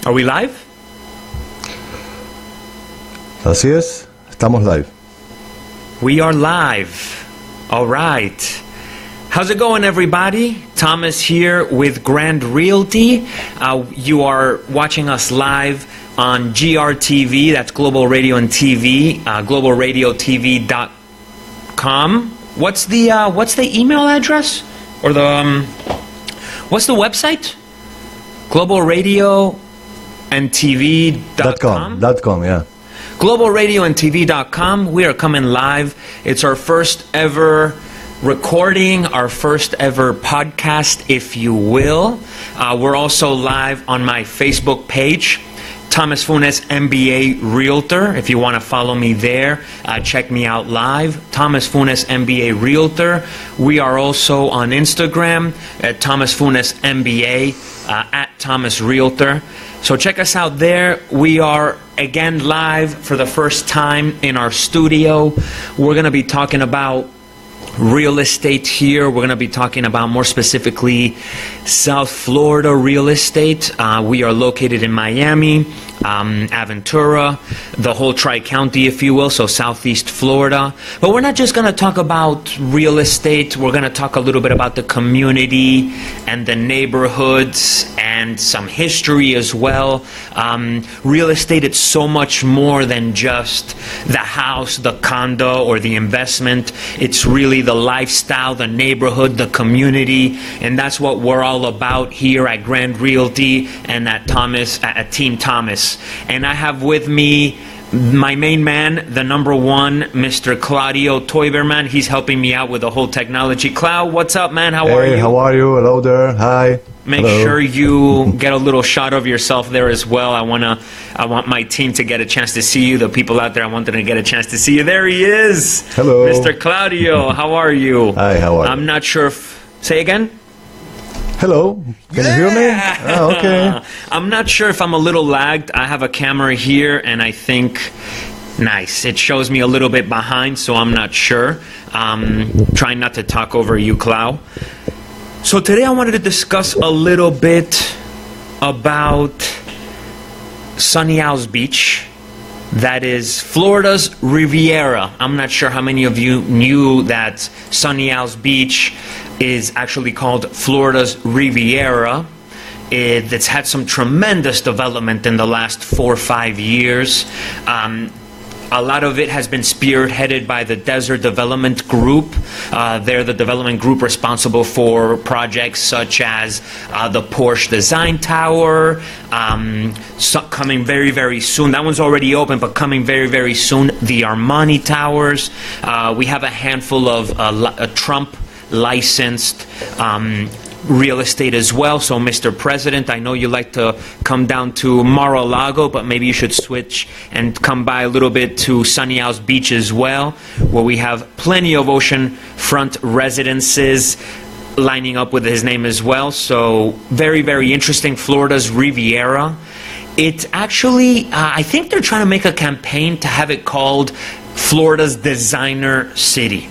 Are we live? Así es, estamos live. We are live. All right. How's it going, everybody? Thomas here with Grand Realty. You are watching us live on GRTV, that's Global Radio and TV, globalradiotv.com. What's the email address? Or what's the website? globalradioandtv.com. .com, yeah. globalradioandtv.com. We are coming live. It's our first ever recording, our first ever podcast, if you will. We're also live on my Facebook page, Thomas Funes, MBA Realtor. If you want to follow me there, check me out live, Thomas Funes, MBA Realtor. We are also on Instagram at Thomas Funes, MBA, at Thomas Realtor. So check us out there. We are, again, live for the first time in our studio. We're going to be talking about real estate here. We're going to be talking about, more specifically, South Florida real estate. We are located in Miami, Aventura, the whole Tri-County, if you will, so Southeast Florida. But we're not just going to talk about real estate. We're going to talk a little bit about the community and the neighborhoods and some history as well. Real estate, it's so much more than just the house, the condo, or the investment. It's really the lifestyle, the neighborhood, the community, and that's what we're all about here at Grand Realty and at Team Thomas. And I have with me my main man, the number one, Mr. Claudio Toiberman. He's helping me out with the whole technology. Clau, what's up, man? How are you? Hey, how are you? Hello there. Hi. Make Hello. sure you get a little shot of yourself there as well. I want my team to get a chance to see you. The people out there, I want them to get a chance to see you. There he is. Hello. Mr. Claudio, how are you? Hi, how are you? I'm not sure if... Say again? Hello. Can you hear me? Oh, okay. I'm not sure if I'm a little lagged. I have a camera here, and I think... Nice. It shows me a little bit behind, so I'm not sure. Trying not to talk over you, Clau. So today I wanted to discuss a little bit about Sunny Isles Beach. That is Florida's Riviera. I'm not sure how many of you knew that Sunny Isles Beach is actually called Florida's Riviera. It's had some tremendous development in the last 4 or 5 years. A lot of it has been spearheaded by the Desert Development Group. They're the development group responsible for projects such as the Porsche Design Tower, coming very, very soon. That one's already open, but coming very, very soon, the Armani Towers. We have a handful of Trump-licensed real estate as well. So, Mr. President, I know you like to come down to Mar-a-Lago, but maybe you should switch and come by a little bit to Sunny Isles Beach as well, where we have plenty of oceanfront residences lining up with his name as well. So, very, very interesting. Florida's Riviera. It actually, I think they're trying to make a campaign to have it called Florida's Designer City.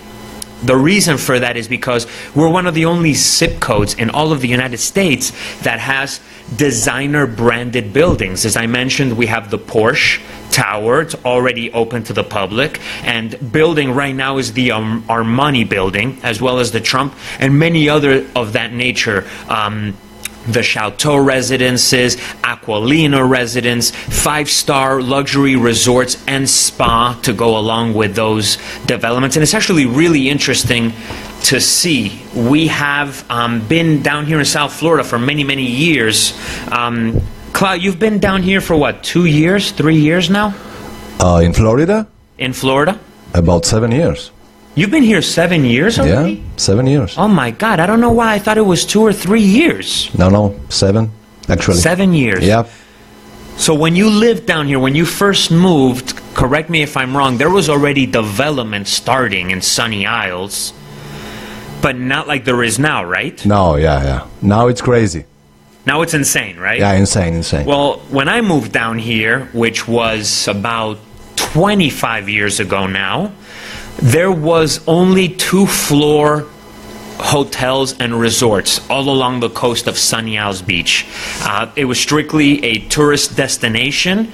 The reason for that is because we're one of the only zip codes in all of the United States that has designer branded buildings. As I mentioned, we have the Porsche Tower. It's already open to the public. And building right now is the Armani building, as well as the Trump, and many other of that nature. The Chateau residences, Aqualina residence, 5-star luxury resorts and spa to go along with those developments. And it's actually really interesting to see. We have been down here in South Florida for many, many years. Clau, you've been down here for what, 2 years, 3 years now? In Florida? In Florida? About 7 years. You've been here 7 years already? Yeah, 7 years. Oh my God, I don't know why I thought it was 2 or 3 years. No, 7, actually. 7 years. Yeah. So when you lived down here, when you first moved, correct me if I'm wrong, there was already development starting in Sunny Isles, but not like there is now, right? No, yeah. Now it's crazy. Now it's insane, right? Yeah, insane. Well, when I moved down here, which was about 25 years ago now, there was only 2-floor hotels and resorts all along the coast of Sunny Isles Beach. It was strictly a tourist destination.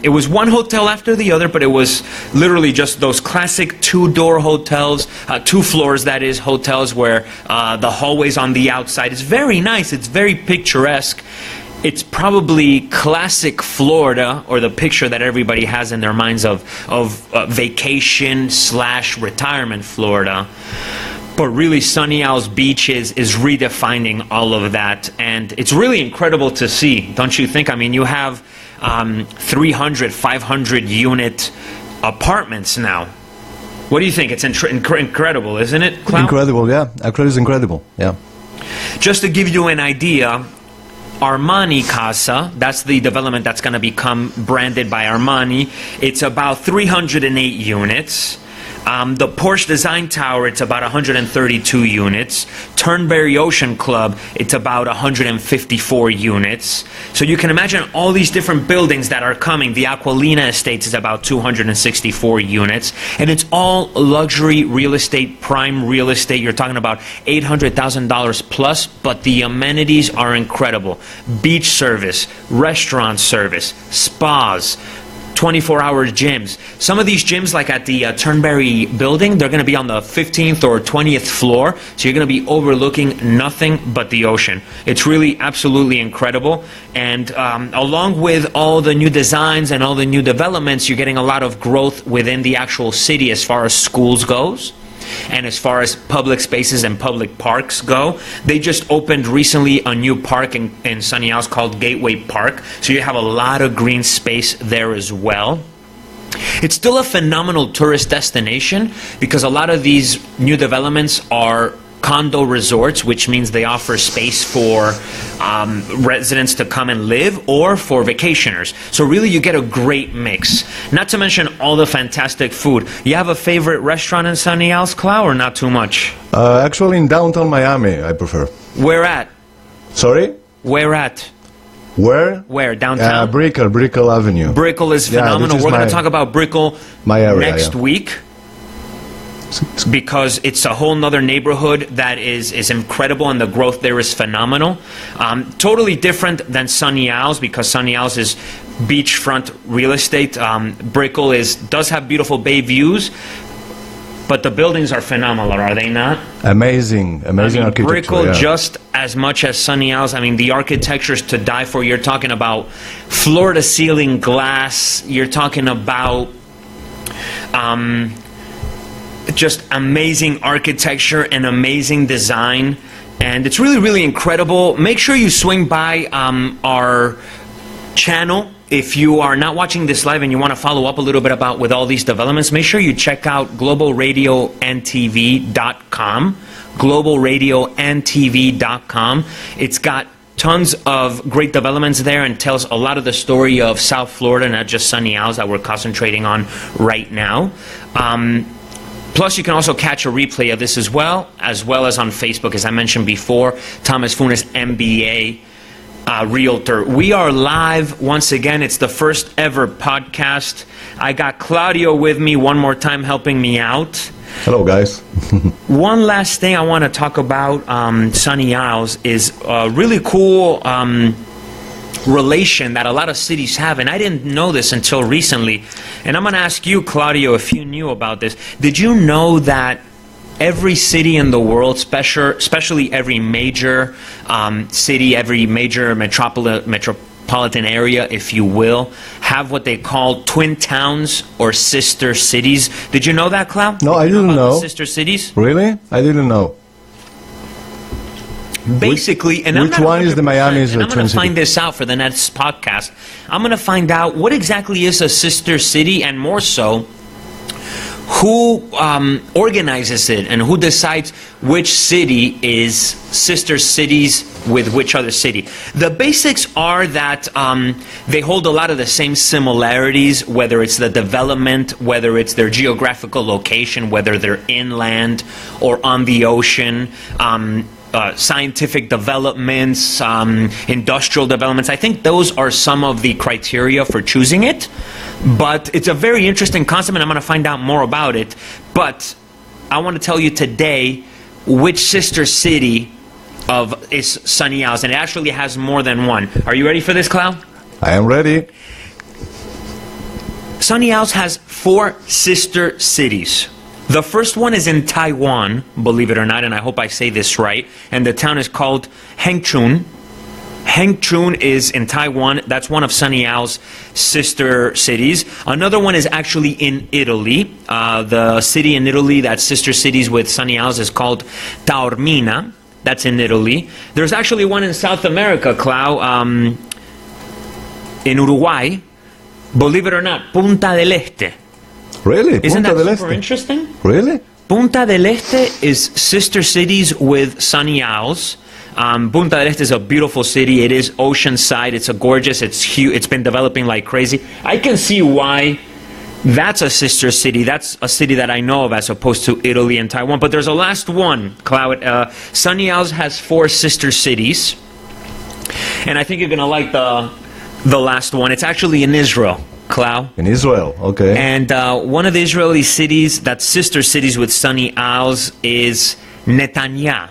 It was one hotel after the other, but it was literally just those classic two-door hotels, two floors, that is, hotels where the hallways on the outside. It's very nice. It's very picturesque. It's probably classic Florida, or the picture that everybody has in their minds of vacation/retirement Florida. But really, Sunny Isles Beach is redefining all of that. And it's really incredible to see, don't you think? I mean, you have 300, 500 unit apartments now. What do you think? It's incredible, isn't it, Klaus? Incredible, yeah. Actually, it's incredible, yeah. Just to give you an idea, Armani Casa, that's the development that's going to become branded by Armani. It's about 308 units. The Porsche Design Tower, it's about 132 units. Turnberry Ocean Club, it's about 154 units. So you can imagine all these different buildings that are coming. The Aquilina Estates is about 264 units. And it's all luxury real estate, prime real estate. You're talking about $800,000 plus, but the amenities are incredible. Beach service, restaurant service, spas, 24-hour gyms. Some of these gyms, like at the Turnberry building, they're going to be on the 15th or 20th floor, so you're going to be overlooking nothing but the ocean. It's really absolutely incredible, and along with all the new designs and all the new developments, you're getting a lot of growth within the actual city as far as schools goes. And as far as public spaces and public parks go, they just opened recently a new park in Sunny Isles called Gateway Park. So you have a lot of green space there as well. It's still a phenomenal tourist destination because a lot of these new developments are condo resorts, which means they offer space for residents to come and live or for vacationers. So really you get a great mix. Not to mention all the fantastic food. You have a favorite restaurant in Sunny Isles, Clau, or not too much? Actually, in downtown Miami, I prefer. Where at? Sorry? Where at? Where? Where? Downtown? Brickell Avenue. Brickell is phenomenal. Yeah, we're going to talk about Brickell next week, because it's a whole nother neighborhood that is incredible, and the growth there is phenomenal. Totally different than Sunny Isles, because Sunny Isles is beachfront real estate. Brickell does have beautiful bay views, but the buildings are phenomenal, are they not? Amazing architecture. Brickell, yeah. just as much as Sunny Isles. I mean, the architecture's to die for. You're talking about floor-to-ceiling glass. You're talking about just amazing architecture and amazing design, and it's really, really incredible. Make sure you swing by our channel. If you are not watching this live and you want to follow up a little bit with all these developments, make sure you check out globalradioandtv.com. globalradioandtv.com. It's got tons of great developments there and tells a lot of the story of South Florida, not just Sunny Isles that we're concentrating on right now. Plus, you can also catch a replay of this as well as on Facebook, as I mentioned before. Thomas Funes, MBA, Realtor. We are live once again. It's the first ever podcast. I got Claudio with me one more time helping me out. Hello, guys. One last thing I want to talk about, Sunny Isles, is a really cool relation that a lot of cities have, and I didn't know this until recently. And I'm going to ask you, Claudio, if you knew about this. Did you know that every city in the world, especially every major city, every major metropolitan area, if you will, have what they call twin towns or sister cities? Did you know that, Clau? No, I didn't know. Sister cities? Really? I didn't know. Basically, and which one is the Miami's and I'm going to twin find this out for the next podcast. I'm going to find out what exactly is a sister city, and more so, who organizes it and who decides which city is sister cities with which other city. The basics are that they hold a lot of the same similarities, whether it's the development, whether it's their geographical location, whether they're inland or on the ocean, scientific developments, industrial developments. I think those are some of the criteria for choosing it. But it's a very interesting concept, and I'm going to find out more about it. But I want to tell you today which sister city is Sunny Isles, and it actually has more than one. Are you ready for this, Cloud? I am ready. Sunny Isles has 4 sister cities. The first one is in Taiwan, believe it or not, and I hope I say this right, and the town is called Hengchun. Hengchun is in Taiwan. That's one of Sunny Isles' sister cities. Another one is actually in Italy. The city in Italy that's sister cities with Sunny Isles is called Taormina. That's in Italy. There's actually one in South America, Clau, in Uruguay. Believe it or not, Punta del Este. Really? Isn't Punta that del super Este? interesting? Really? Punta del Este is sister cities with Sunny Isles. Punta del Este is a beautiful city. It is oceanside. It's gorgeous. It's huge. It's been developing like crazy. I can see why that's a sister city. That's a city that I know of as opposed to Italy and Taiwan. But there's a last one, Cloud. Sunny Isles has 4 sister cities. And I think you're going to like the last one. It's actually in Israel, Cloud. In Israel, okay. And one of the Israeli cities that's sister cities with Sunny Isles is Netanya.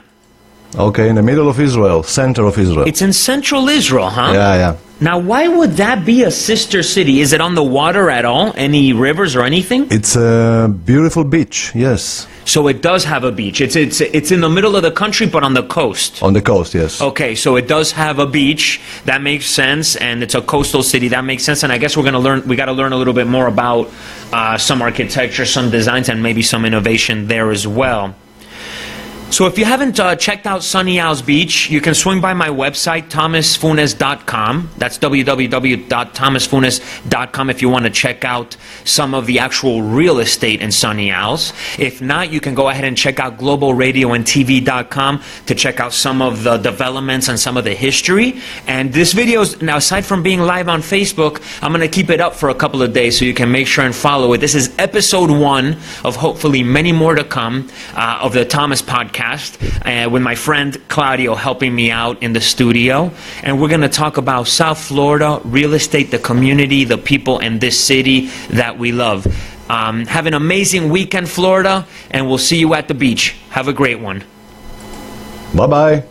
Okay, in the middle of Israel, center of Israel. It's in central Israel, huh? Yeah. Now, why would that be a sister city? Is it on the water at all? Any rivers or anything? It's a beautiful beach, yes. So it does have a beach. It's in the middle of the country, but on the coast. On the coast, yes. Okay, so it does have a beach. That makes sense, and it's a coastal city. That makes sense. And I guess we got to learn a little bit more about some architecture, some designs, and maybe some innovation there as well. So if you haven't checked out Sunny Isles Beach, you can swing by my website, thomasfunes.com. That's www.thomasfunes.com if you want to check out some of the actual real estate in Sunny Isles. If not, you can go ahead and check out globalradioandtv.com to check out some of the developments and some of the history. And this video, now aside from being live on Facebook, I'm going to keep it up for a couple of days so you can make sure and follow it. This is episode 1 of hopefully many more to come of the Thomas Podcast. With my friend Claudio helping me out in the studio, and we're going to talk about South Florida, real estate, the community, the people, and this city that we love. Have an amazing weekend, Florida, and we'll see you at the beach. Have a great one. Bye-bye.